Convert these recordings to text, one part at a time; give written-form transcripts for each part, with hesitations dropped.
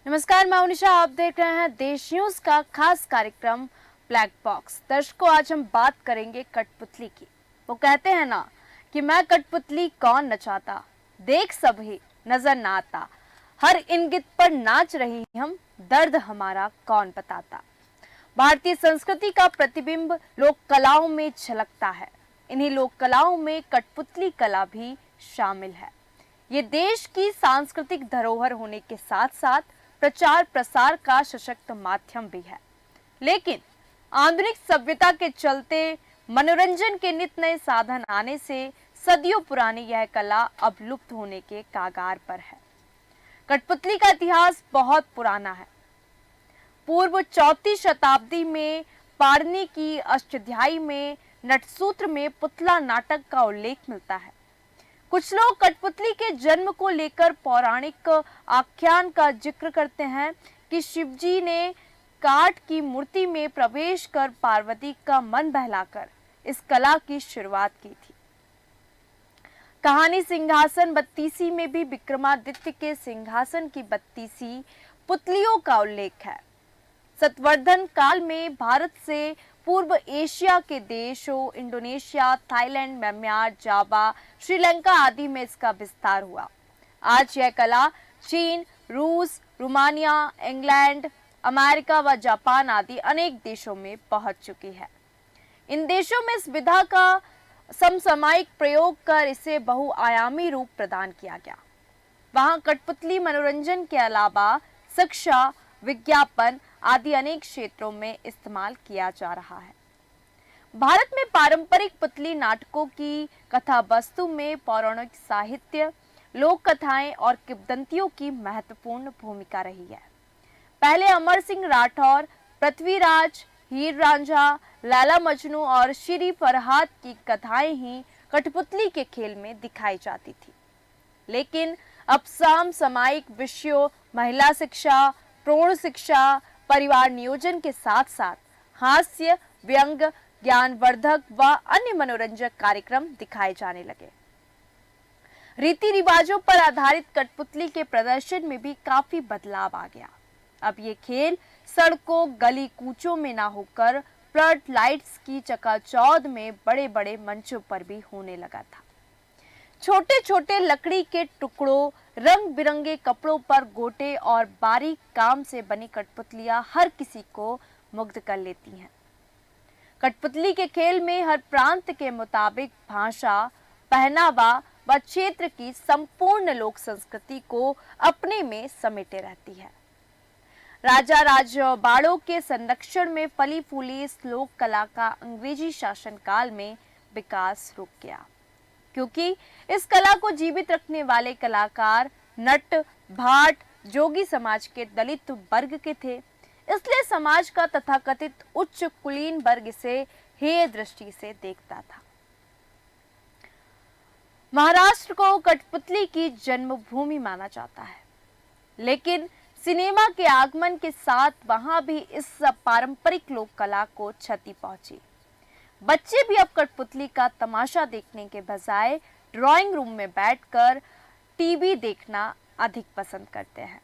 नमस्कार, मैं उनिशा। आप देख रहे हैं देश न्यूज का खास कार्यक्रम ब्लैक बॉक्स। दर्शकों, आज हम बात करेंगे कठपुतली की। वो कहते हैं ना कि मैं कठपुतली कौन नचाता, देख सभी नजर ना आता, हर इंगित पर नाच रही हम, दर्द हमारा कौन बताता। भारतीय संस्कृति का प्रतिबिंब लोक कलाओं में झलकता है। इन्हीं लोक कलाओं में कठपुतली कला भी शामिल है। ये देश की सांस्कृतिक धरोहर होने के साथ साथ प्रचार प्रसार का सशक्त माध्यम भी है। लेकिन आधुनिक सभ्यता के चलते मनोरंजन के नित नए साधन आने से सदियों पुरानी यह कला अब लुप्त होने के कागार पर है। कठपुतली का इतिहास बहुत पुराना है। पूर्व 4वीं शताब्दी में पाणिनि की अष्टाध्यायी में नटसूत्र में पुतला नाटक का उल्लेख मिलता है। कुछ लोग कठपुतली के जन्म को लेकर पौराणिक आख्यान का जिक्र करते हैं कि शिवजी ने काठ की मूर्ति में प्रवेश कर पार्वती का मन बहलाकर इस कला की शुरुआत की थी। कहानी सिंहासन बत्तीसी में भी विक्रमादित्य के सिंहासन की बत्तीसी पुतलियों का उल्लेख है। सतवर्धन काल में भारत से पूर्व एशिया के देशों इंडोनेशिया, थाईलैंड, म्यांमार, जावा, श्रीलंका आदि में इसका विस्तार हुआ। आज यह कला चीन, रूस, रोमानिया, इंग्लैंड, अमेरिका व जापान आदि अनेक देशों में पहुंच चुकी है। इन देशों में इस विधा का समसामयिक प्रयोग कर इसे बहुआयामी रूप प्रदान किया गया। वहां कठपुतली मनोरंजन के अलावा शिक्षा, विज्ञापन आदि अनेक क्षेत्रों में इस्तेमाल किया जा रहा है। भारत में पारंपरिक पुतली नाटकों की कथा वस्तु में पौराणिक साहित्य, लोक कथाएं और किंवदंतियों की महत्वपूर्ण भूमिका रही है। पहले अमर सिंह राठौर, पृथ्वीराज, हीर रांझा, लैला मजनू और श्री फरहाद की कथाएं ही कठपुतली के खेल में दिखाई जाती थी। लेकिन अब समसामयिक विषयों, महिला शिक्षा, प्रौढ़ शिक्षा, परिवार नियोजन के साथ साथ हास्य, व्यंग, ज्ञानवर्धक व अन्य मनोरंजक कार्यक्रम दिखाए जाने लगे। रीति रिवाजों पर आधारित कठपुतली के प्रदर्शन में भी काफी बदलाव आ गया। अब ये खेल सड़कों, गली कूचों में ना होकर फ्लड लाइट्स की चकाचौंध में बड़े बड़े मंचों पर भी होने लगा था। छोटे छोटे लकड़ी के टुकड़ों, रंग बिरंगे कपड़ों पर गोटे और बारीक काम से बनी कठपुतलियां हर किसी को मुग्ध कर लेती हैं। कठपुतली के खेल में हर प्रांत के मुताबिक भाषा, पहनावा व क्षेत्र की संपूर्ण लोक संस्कृति को अपने में समेटे रहती है। राजा राजवाड़ों के संरक्षण में फली फूली इस लोक कला का अंग्रेजी शासन काल में विकास रुक गया, क्योंकि इस कला को जीवित रखने वाले कलाकार नट, भाट, जोगी समाज के दलित वर्ग के थे। इसलिए समाज का तथाकथित उच्च कुलीन वर्ग इसे हेय दृष्टि से देखता था। महाराष्ट्र को कठपुतली की जन्मभूमि माना जाता है, लेकिन सिनेमा के आगमन के साथ वहां भी इस पारंपरिक लोक कला को क्षति पहुंची। बच्चे भी अब कठपुतली का तमाशा देखने के बजाय ड्राइंग रूम में बैठकर टीवी देखना अधिक पसंद करते हैं।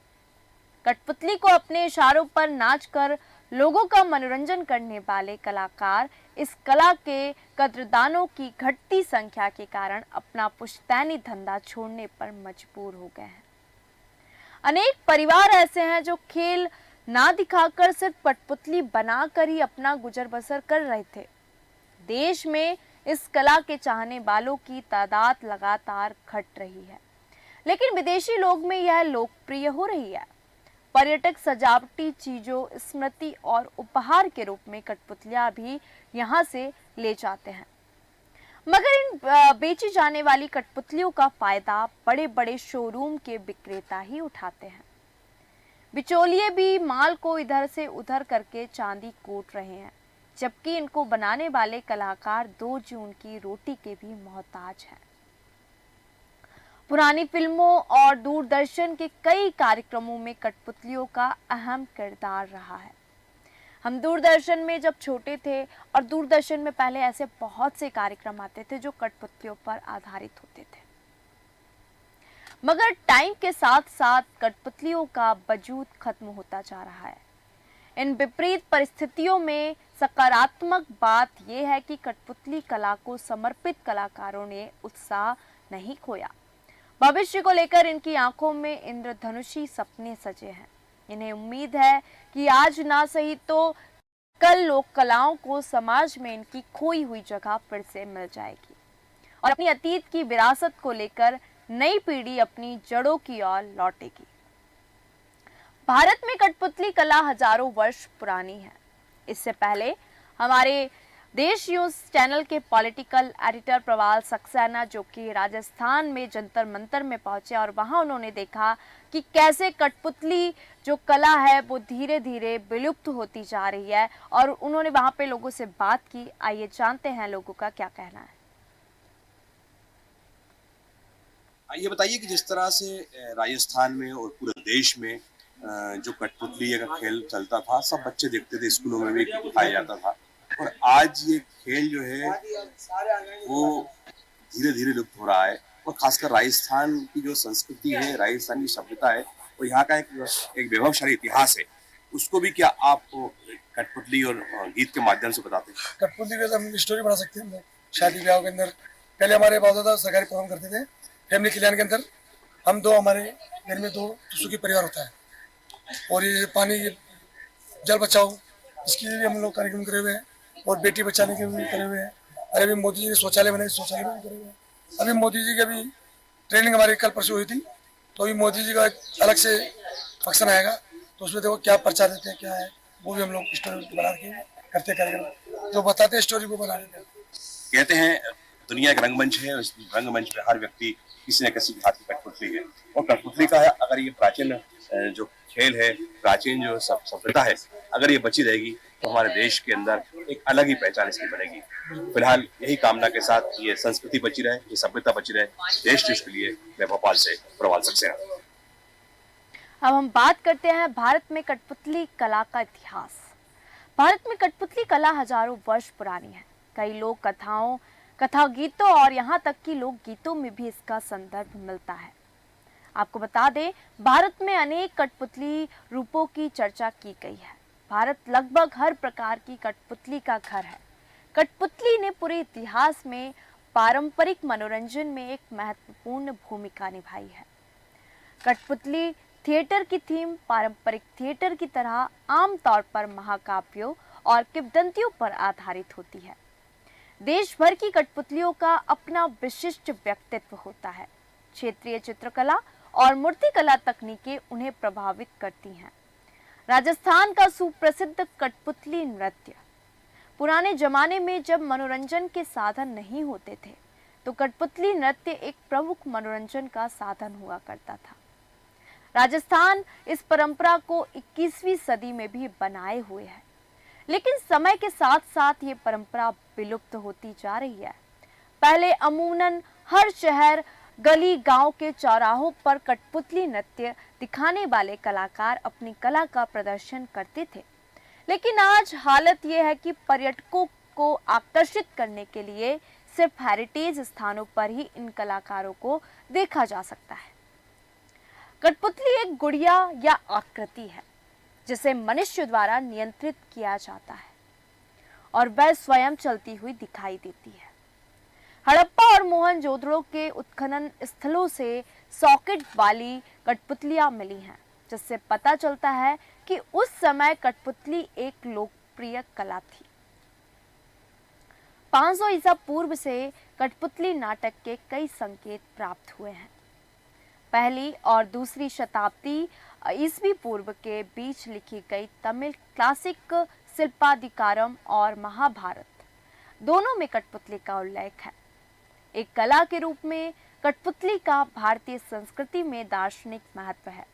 कठपुतली को अपने इशारों पर नाचकर लोगों का मनोरंजन करने वाले कलाकार इस कला के कद्रदानों की घटती संख्या के कारण अपना पुश्तैनी धंधा छोड़ने पर मजबूर हो गए हैं। अनेक परिवार ऐसे हैं जो खेल ना दिखाकर सिर्फ कठपुतली बनाकर ही अपना गुजर बसर कर रहे थे। देश में इस कला के चाहने वालों की तादाद लगातार घट रही है, लेकिन विदेशी लोग में यह लोकप्रिय हो रही है। पर्यटक सजावटी चीजों, स्मृति और उपहार के रूप में कठपुतलियां भी यहां से ले जाते हैं। मगर इन बेची जाने वाली कठपुतलियों का फायदा बड़े बड़े शोरूम के विक्रेता ही उठाते हैं। बिचौलिए भी माल को इधर से उधर करके चांदी कूट रहे हैं, जबकि इनको बनाने वाले कलाकार 2 जून की रोटी के भी मोहताज हैं। पुरानी फिल्मों और दूरदर्शन के कई कार्यक्रमों में कठपुतलियों का अहम किरदार रहा है। हम दूरदर्शन में जब छोटे थे और दूरदर्शन में पहले ऐसे बहुत से कार्यक्रम आते थे जो कठपुतलियों पर आधारित होते थे। मगर टाइम के साथ साथ कठपुतलियों का वजूद खत्म होता जा रहा है। इन विपरीत परिस्थितियों में सकारात्मक बात यह है कि कठपुतली कला को समर्पित कलाकारों ने उत्साह नहीं खोया। भविष्य को लेकर इनकी आंखों में इंद्रधनुषी सपने सजे हैं। इन्हें उम्मीद है कि आज ना सही तो कल लोक कलाओं को समाज में इनकी खोई हुई जगह फिर से मिल जाएगी और अपनी अतीत की विरासत को लेकर नई पीढ़ी अपनी जड़ों की ओर लौटेगी। भारत में कठपुतली कला हजारों वर्ष पुरानी है। इससे पहले हमारे देश न्यूज चैनल के पॉलिटिकल एडिटर प्रवाल सक्सेना जो कि राजस्थान में जंतर मंतर में पहुंचे और वहां उन्होंने देखा कि कैसे कठपुतली जो कला है वो धीरे धीरे विलुप्त होती जा रही है और उन्होंने वहां पे लोगों से बात की। आइए जानते हैं लोगों का क्या कहना है। ये बताइए कि जिस तरह से राजस्थान में और पूरे देश में जो कठपुतली का खेल चलता था, सब बच्चे देखते थे, स्कूलों में भी दिखाया जाता था और आज ये खेल जो है वो धीरे धीरे लुप्त हो रहा है और खासकर राजस्थान की जो संस्कृति है, राजस्थान की सभ्यता है और यहाँ का एक वैभवशाली इतिहास है, उसको भी क्या आप कठपुतली और गीत के माध्यम से बताते हैं? कठपुतली के हम स्टोरी बना सकते हैं। शादी ब्याह के अंदर पहले हमारे बाप दादा सरकारी प्रोग्राम करते थे। फैमिली कल्याण के अंदर हम दो, हमारे घर में दो सुखी परिवार होता है और ये पानी जल बचाओ इसके लिए भी हम लोग कार्यक्रम करे हुए हैं और बेटी बचाने के भी करे हुए हैं। अरे अभी मोदी जी ने शौचालय बनाए, शौचालय भी करे हुए हैं। अभी मोदी जी की अभी ट्रेनिंग हमारी कल परसों हुई थी, तो अभी मोदी जी का अलग से फंक्शन आएगा, तो उसमें देखो क्या प्रचार देते हैं, क्या है वो भी हम लोग स्टोरी बना के करते कार्यक्रम, जो बताते हैं स्टोरी को बना देते हैं। कहते हैं दुनिया एक रंगमंच है, उस रंगमंच पे हर व्यक्ति किसी न किसी के हाथ की कठपुतली है और कठपुतली का है अगर ये प्राचीन जो खेल है, प्राचीन जो सभ्यता है, अगर ये बची रहेगी तो हमारे देश के अंदर एक अलग ही पहचान इसकी बनेगी। फिलहाल यही कामना के साथ ये संस्कृति बची रहे, ये सभ्यता बची रहे। देश के लिए मैं भोपाल से प्रवाल सक्सेना। अब हम बात करते हैं भारत में कठपुतली कला का इतिहास। भारत में कठपुतली कला हजारों वर्ष पुरानी है। कई लोक कथाओं, कथा गीतों और यहाँ तक कि लोक गीतों में भी इसका संदर्भ मिलता है। आपको बता दें, भारत में अनेक कठपुतली रूपों की चर्चा की गई है। भारत लगभग हर प्रकार की कठपुतली का घर है। कठपुतली ने पूरे इतिहास में पारंपरिक मनोरंजन में एक महत्वपूर्ण भूमिका निभाई है। कठपुतली थिएटर की थीम पारंपरिक थिएटर की तरह आमतौर पर महाकाव्यों और किंवदंतियों पर आधारित होती है। देश भर की कठपुतलियों का अपना विशिष्ट व्यक्तित्व होता है। क्षेत्रीय चित्रकला और मूर्तिकला तकनीकें उन्हें प्रभावित करती हैं। राजस्थान का सुप्रसिद्ध कठपुतली नृत्य। पुराने जमाने में जब मनोरंजन के साधन नहीं होते थे तो कठपुतली नृत्य एक प्रमुख मनोरंजन का साधन हुआ करता था। राजस्थान इस परंपरा को 21वीं सदी में भी बनाए हुए है, लेकिन समय के साथ साथ ये परंपरा विलुप्त होती जा रही है। पहले अमूमन हर शहर, गली, गांव के चौराहों पर कठपुतली नृत्य दिखाने वाले कलाकार अपनी कला का प्रदर्शन करते थे, लेकिन आज हालत यह है कि पर्यटकों को आकर्षित करने के लिए सिर्फ हेरिटेज स्थानों पर ही इन कलाकारों को देखा जा सकता है। कठपुतली एक गुड़िया या आकृति है जिसे मनुष्य द्वारा नियंत्रित किया जाता है और वह स्वयं चलती हुई दिखाई देती है। हड़प्पा और मोहनजोदड़ो के उत्खनन स्थलों से सॉकेट वाली कठपुतलियां मिली हैं, जिससे पता चलता है कि उस समय कठपुतली एक लोकप्रिय कला थी। 500 ईसा पूर्व से कठपुतली नाटक के कई संकेत प्राप्त हुए हैं। पहली और दूसरी शताब्दी ईसवी पूर्व के बीच लिखी गई तमिल क्लासिक शिल्पाधिकारम और महाभारत दोनों में कठपुतली का उल्लेख है। एक कला के रूप में कठपुतली का भारतीय संस्कृति में दार्शनिक महत्व है।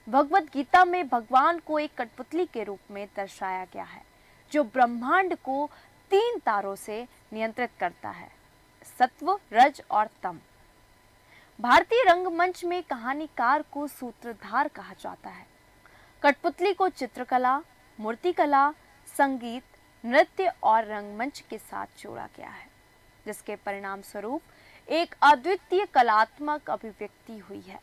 भगवत गीता में भगवान को एक कठपुतली के रूप में दर्शाया गया है, जो ब्रह्मांड को 3 तारों से नियंत्रित करता है, सत्व, रज और तम। भारतीय रंगमंच में कहानीकार को सूत्रधार कहा जाता है। कठपुतली को चित्रकला, मूर्तिकला, संगीत, नृत्य और रंगमंच के साथ जोड़ा गया है, जिसके परिणाम स्वरूप एक अद्वितीय कलात्मक अभिव्यक्ति हुई है।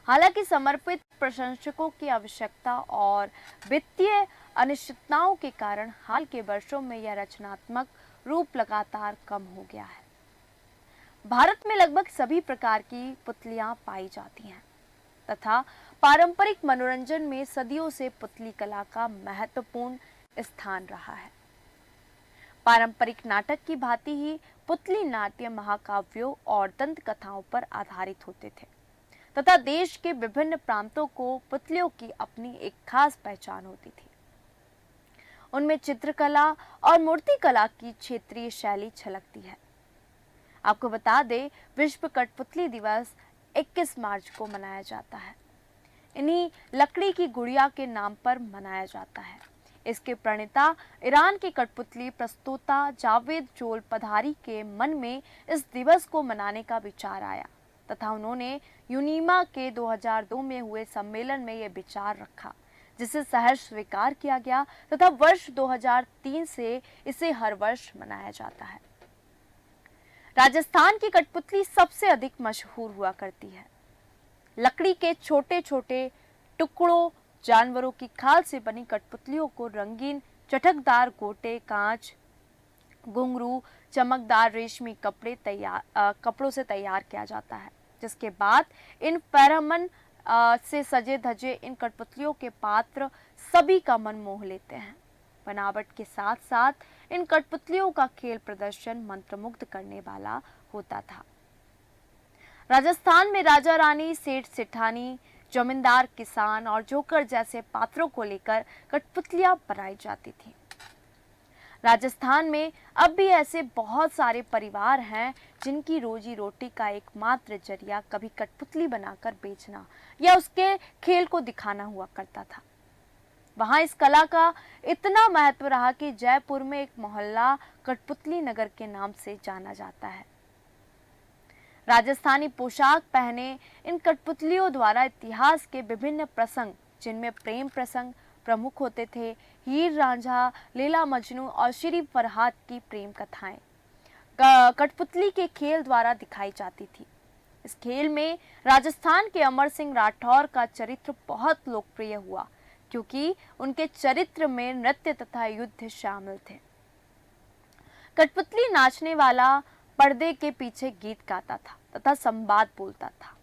हालांकि समर्पित प्रशंसकों की आवश्यकता और वित्तीय अनिश्चितताओं के कारण हाल के वर्षों में यह रचनात्मक रूप लगातार कम हो गया है। भारत में लगभग सभी प्रकार की पुतलियां पाई जाती हैं तथा पारंपरिक मनोरंजन में सदियों से पुतली कला का महत्वपूर्ण स्थान रहा है। पारंपरिक नाटक की भांति ही पुतली नाट्य महाकाव्यों और दंत कथाओं पर आधारित होते थे तथा देश के विभिन्न प्रांतों को पुतलियों की अपनी एक खास पहचान होती थी। उनमें चित्रकला और मूर्तिकला की क्षेत्रीय शैली झलकती है। आपको बता दें, विश्व कठपुतली दिवस 21 मार्च को मनाया जाता है। इन्हीं लकड़ी की गुड़िया के नाम पर मनाया जाता है। इसके प्रणेता ईरान के कठपुतली प्रस्तोता जावेद जोल पधारी के मन में इस दिवस को मनाने का विचार आया तथा उन्होंने यूनिमा के 2002 में हुए सम्मेलन में यह विचार रखा, जिसे सहर्ष स्वीकार किया गया तथा वर्ष 2003 से इसे हर वर्ष मनाया जाता है। राजस्थान की कठपुतली सबसे अधिक मशहूर हुआ करती है। लकड़ी के छोटे छोटे टुकड़ों, जानवरों की खाल से बनी कठपुतलियों को रंगीन चटकदार गोटे, कांच, घुंघरू, चमकदार रेशमी कपड़ों से तैयार किया जाता है, जिसके बाद इन फेरामन से सजे धजे इन कठपुतलियों के पात्र सभी का मन मोह लेते हैं। बनावट के साथ साथ इन कठपुतलियों का खेल प्रदर्शन मंत्रमुग्ध करने वाला होता था। राजस्थान में राजा रानी, सेठ सेठानी, जमींदार, किसान और जोकर जैसे पात्रों को लेकर कठपुतलियां बनाई जाती थी। राजस्थान में अब भी ऐसे बहुत सारे परिवार हैं जिनकी रोजी रोटी का एकमात्र जरिया कभी कठपुतली बनाकर बेचना या उसके खेल को दिखाना हुआ करता था। वहां इस कला का इतना महत्व रहा कि जयपुर में एक मोहल्ला कठपुतली नगर के नाम से जाना जाता है। राजस्थानी पोशाक पहने इन कठपुतलियों द्वारा इतिहास के विभिन्न प्रसंग, जिनमें प्रेम प्रसंग प्रमुख होते थे, हीर रांझा, लैला मजनू और श्री फरहाद की प्रेम कथाएं कठपुतली के खेल द्वारा दिखाई जाती थी। इस खेल में राजस्थान के अमर सिंह राठौर का चरित्र बहुत लोकप्रिय हुआ, क्योंकि उनके चरित्र में नृत्य तथा युद्ध शामिल थे। कठपुतली नाचने वाला पर्दे के पीछे गीत गाता था तथा संवाद बोलता था।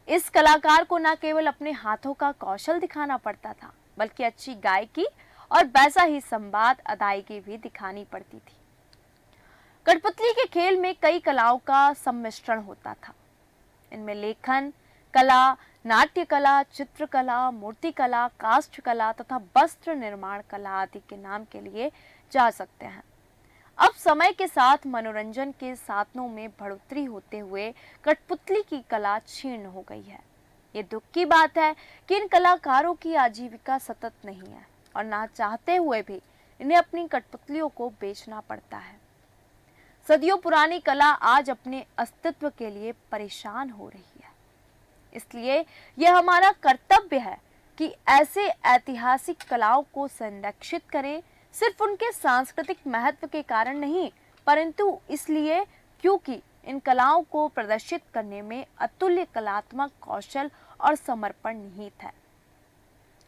इस कलाकार को न केवल अपने हाथों का कौशल दिखाना पड़ता था, बल्कि अच्छी गायकी और वैसा ही संवाद अदायगी भी दिखानी पड़ती थी। कठपुतली के खेल में कई कलाओं का सम्मिश्रण होता था। इनमें लेखन कला, नाट्य कला, चित्रकला, मूर्तिकला, काष्ठ कला तथा वस्त्र निर्माण कला आदि के नाम के लिए जा सकते हैं। अब समय के साथ मनोरंजन के साधनों में बढ़ोतरी होते हुए कठपुतली की कला क्षीण हो गई है। ये दुख की बात है कि इन कलाकारों की आजीविका सतत नहीं है और ना चाहते हुए भी इन्हें अपनी कठपुतलियों को बेचना पड़ता है। सदियों पुरानी कला आज अपने अस्तित्व के लिए परेशान हो रही है। इसलिए यह हमारा कर्तव्य है कि ऐसे ऐतिहासिक कलाओं को संरक्षित करें, सिर्फ उनके सांस्कृतिक महत्व के कारण नहीं, परंतु इसलिए क्योंकि इन कलाओं को प्रदर्शित करने में अतुल्य कलात्मक कौशल और समर्पण निहित है।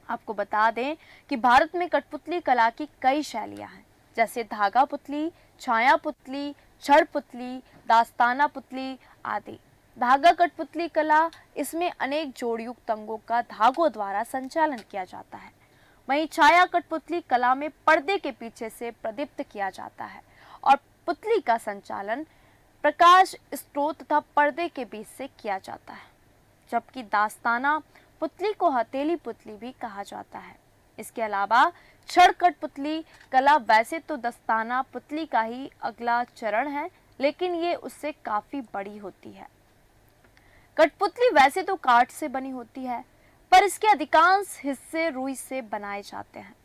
आपको बता दें कि भारत में कठपुतली कला की कई शैलियां हैं, जैसे धागा पुतली, छाया पुतली, छड़ पुतली, दास्ताना पुतली आदि। धागा कठपुतली कला, इसमें अनेक जोड़युक्त अंगों का धागों द्वारा संचालन किया जाता है। वहीं छाया कठपुतली कला में पर्दे के पीछे से प्रदीप्त किया जाता है और पुतली का संचालन प्रकाश स्रोत तथा पर्दे के बीच से किया जाता है, जबकि दास्ताना पुतली को हथेली पुतली भी कहा जाता है। इसके अलावा छड़ कठपुतली कला वैसे तो दस्ताना पुतली का ही अगला चरण है, लेकिन ये उससे काफी बड़ी होती है। कठपुतली वैसे तो काठ से बनी होती है, पर इसके अधिकांश हिस्से रुई से बनाए जाते हैं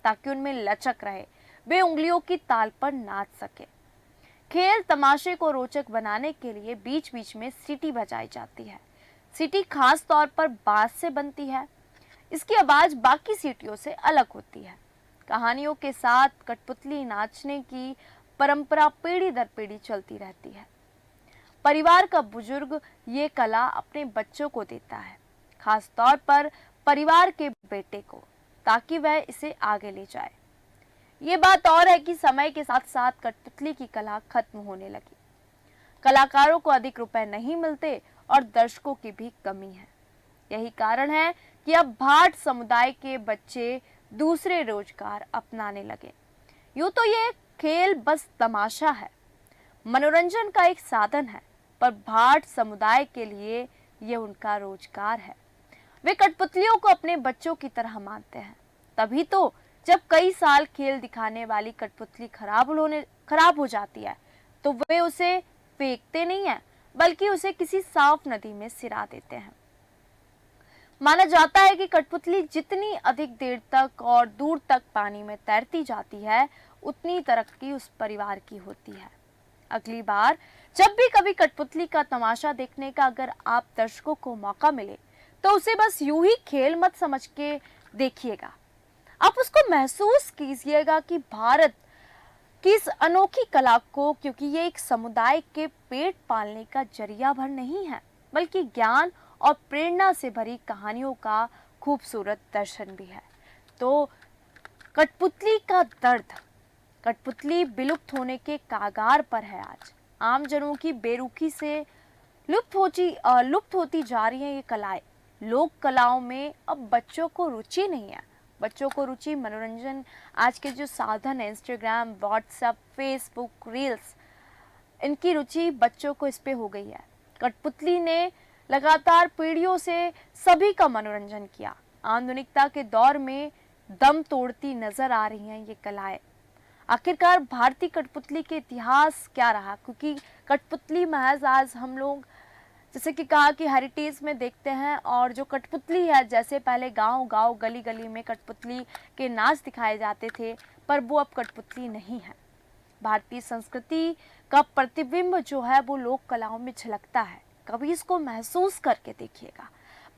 ताकि उनमें लचक रहे, वे उंगलियों की ताल पर नाच सके। खेल तमाशे को रोचक बनाने के लिए बीच बीच में सीटी बजाई जाती है। सीटी खास तौर पर बांस से बनती है। इसकी आवाज बाकी सीटियों से अलग होती है। कहानियों के साथ कठपुतली नाचने की परंपरा पीढ़ी दर पीढ़ी चलती रहती है। परिवार का बुजुर्ग ये कला अपने बच्चों को देता है, खास तौर पर परिवार के बेटे को, ताकि वह इसे आगे ले जाए। ये बात और है कि समय के साथ साथ कठपुतली की कला खत्म होने लगी। कलाकारों को अधिक रुपए नहीं मिलते और दर्शकों की भी कमी है। यही कारण है कि अब भाट समुदाय के बच्चे दूसरे रोजगार अपनाने लगे। यूं तो ये खेल बस तमाशा है, मनोरंजन का एक साधन है, पर भाट समुदाय के लिए ये उनका रोजगार है। वे कठपुतलियों को अपने बच्चों की तरह मानते हैं। तभी तो जब कई साल खेल दिखाने वाली कठपुतली खराब हो जाती है तो वे उसे फेंकते नहीं हैं, बल्कि उसे किसी साफ नदी में सिरा देते हैं। माना जाता है कि कठपुतली जितनी अधिक देर तक और दूर तक पानी में तैरती जाती है, उतनी तरक्की उस परिवार की होती है। अगली बार जब भी कभी कठपुतली का तमाशा देखने का अगर आप दर्शकों को मौका मिले तो उसे बस यूं ही खेल मत समझ के देखिएगा। आप उसको महसूस कीजिएगा कि भारत की इस अनोखी कला को, क्योंकि ये एक समुदाय के पेट पालने का जरिया भर नहीं है, बल्कि ज्ञान और प्रेरणा से भरी कहानियों का खूबसूरत दर्शन भी है। तो कठपुतली का दर्द, कठपुतली विलुप्त होने के कागार पर है। आज आम जनों की बेरुखी से लुप्त होती जा रही है ये कलाएं। लोक कलाओं में अब बच्चों को रुचि नहीं है। बच्चों को रुचि मनोरंजन, आज के जो साधन है इंस्टाग्राम, व्हाट्सएप, फेसबुक, रील्स, इनकी रुचि बच्चों को इस पे हो गई है। कठपुतली ने लगातार पीढ़ियों से सभी का मनोरंजन किया। आधुनिकता के दौर में दम तोड़ती नजर आ रही हैं ये कलाएं। आखिरकार भारतीय कठपुतली के इतिहास क्या रहा, क्योंकि कठपुतली महज आज हम लोग जैसे कि कहा कि हेरिटेज में देखते हैं, और जो कठपुतली है, जैसे पहले गांव गली गली में कठपुतली के नाच दिखाए जाते थे, पर वो अब कठपुतली नहीं है। भारतीय संस्कृति का प्रतिबिंब जो है वो लोक कलाओं में झलकता है। कभी इसको महसूस करके देखिएगा।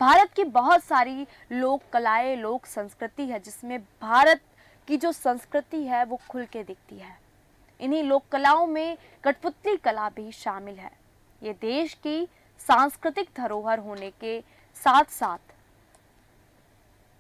भारत की बहुत सारी लोक कलाएं, लोक संस्कृति है, जिसमें भारत की जो संस्कृति है वो खुल के दिखती है। इन्हीं लोक कलाओं में कठपुतली कला भी शामिल है। ये देश की सांस्कृतिक धरोहर होने के साथ साथ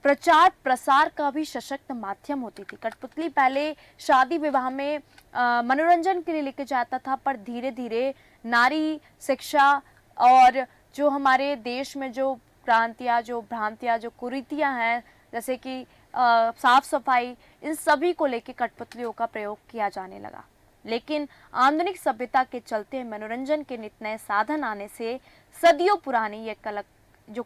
प्रचार प्रसार का भी सशक्त माध्यम होती थी। कठपुतली पहले शादी विवाह में मनोरंजन के लिए लेके जाता था, पर धीरे धीरे नारी शिक्षा और जो हमारे देश में जो भ्रांतियां, जो कुरीतियां हैं, जैसे कि साफ सफाई, इन सभी को लेके कठपुतलियों का प्रयोग किया जाने लगा। लेकिन आधुनिक सभ्यता के चलते मनोरंजन के नित नए साधन आने से सदियों पुरानी ये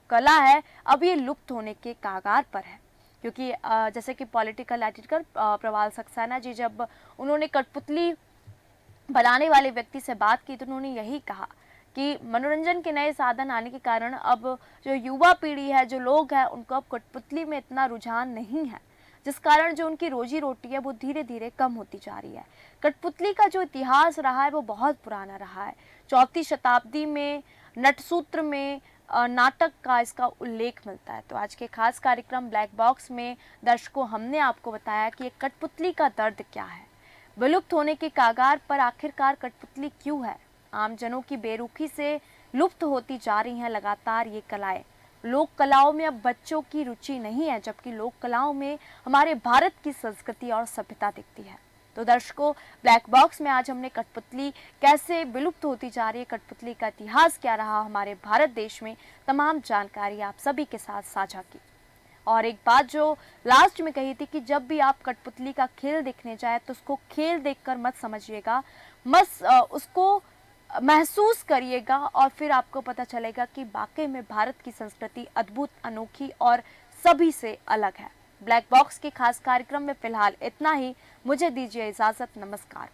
कला है, अब ये लुप्त होने के कागार पर है। क्योंकि जैसे कि पॉलिटिकल एडिटर प्रवाल सक्सेना जी, जब उन्होंने कठपुतली बनाने वाले व्यक्ति से बात की तो उन्होंने यही कहा कि मनोरंजन के नए साधन आने के कारण अब जो युवा पीढ़ी है, जो लोग हैं, उनको अब कठपुतली में इतना रुझान नहीं है, जिस कारण जो उनकी रोजी रोटी है वो धीरे धीरे कम होती जा रही है। कठपुतली का जो इतिहास रहा है वो बहुत पुराना रहा है। 4वीं शताब्दी में नटसूत्र में नाटक का इसका उल्लेख मिलता है। तो आज के खास कार्यक्रम ब्लैक बॉक्स में दर्शकों हमने आपको बताया कि ये कठपुतली का दर्द क्या है, विलुप्त होने के कागार पर आखिरकार कठपुतली क्यों है, आम जनों की बेरुखी से लुप्त होती जा रही हैं लगातार ये कलाएं। लोक कलाओं में अब बच्चों की रुचि नहीं है, जबकि लोक कलाओं में हमारे भारत की संस्कृति और सभ्यता दिखती है। तो दर्शकों, ब्लैक बॉक्स में आज हमने कठपुतली कैसे विलुप्त होती जा रही है, कठपुतली का इतिहास क्या रहा हमारे भारत देश में, तमाम जानकारी आप सभी के साथ साझा की। और एक बात जो लास्ट में कही थी कि जब भी आप कठपुतली का खेल देखने जाए तो उसको खेल देखकर मत समझिएगा, उसको महसूस करिएगा, और फिर आपको पता चलेगा कि वाकई में भारत की संस्कृति अद्भुत, अनोखी और सभी से अलग है। ब्लैक बॉक्स के खास कार्यक्रम में फिलहाल इतना ही। मुझे दीजिए इजाजत। नमस्कार।